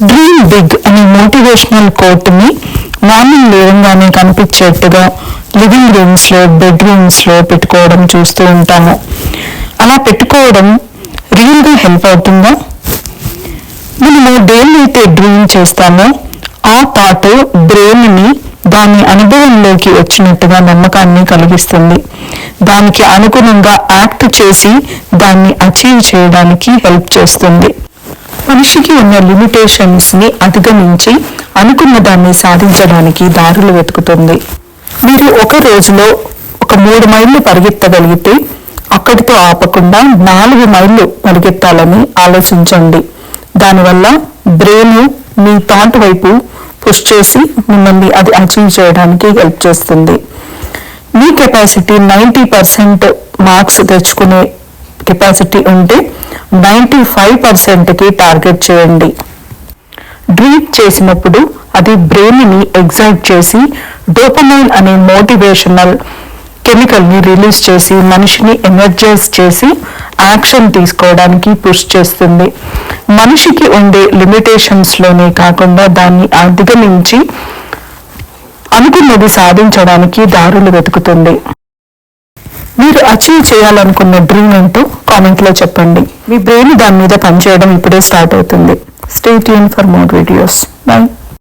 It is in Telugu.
డ్రీమ్ బిగ్ అనే మోటివేషనల్ కోట్ని మార్నింగ్ లేవగానే కనిపించేట్టుగా లివింగ్ రూమ్స్లో, బెడ్రూమ్స్లో పెట్టుకోవడం చూస్తూ ఉంటాము. అలా పెట్టుకోవడం రియల్గా హెల్ప్ అవుతుందా? మనము దేన్నైతే డ్రీమ్ చేస్తామో ఆ థాట్ బ్రెయిన్ని దాని అనుభవంలోకి వచ్చినట్టుగా నమ్మకాన్ని కలిగిస్తుంది. దానికి అనుగుణంగా యాక్ట్ చేసి దాన్ని అచీవ్ చేయడానికి హెల్ప్ చేస్తుంది. మనిషికి ఉన్న లిమిటేషన్స్ ని అధిగమించి అనుకున్న దాన్ని సాధించడానికి దారులు వెతుకుతుంది. మీరు ఒక రోజులో ఒక 3 మైళ్ళు పరిగెత్తగలిగితే అక్కడితో ఆపకుండా 4 మైళ్ళు పరిగెత్తాలని ఆలోచించండి. దానివల్ల బ్రెయిన్ మీ థాట్ వైపు పుష్ చేసి మిమ్మల్ని అది అచీవ్ చేయడానికి హెల్ప్ చేస్తుంది. మీ కెపాసిటీ 90% మార్క్స్ తెచ్చుకునే కెపాసిటీ ఉంటే 95%కి టార్గెట్ చేయండి. డ్రీమ్ చేసినప్పుడు అది బ్రెయిన్ని ఎగ్జైట్ చేసి డోపమైన్ అనే మోటివేషనల్ కెమికల్ని రిలీజ్ చేసి మనిషిని ఎనర్జైజ్ చేసి యాక్షన్ తీసుకోవడానికి పుష్ చేస్తుంది. మనిషికి ఉండే లిమిటేషన్స్లోనే కాకుండా దాన్ని అధిగమించి అనుకున్నది సాధించడానికి దారులు వెతుకుతుంది. మీరు అచీవ్ చేయాలనుకున్న డ్రీమ్ ఏంటో కామెంట్లో చెప్పండి. మీ బ్రెయిన్ దాని మీద పనిచేయడం ఇప్పుడే స్టార్ట్ అవుతుంది. Stay tune for more videos. By.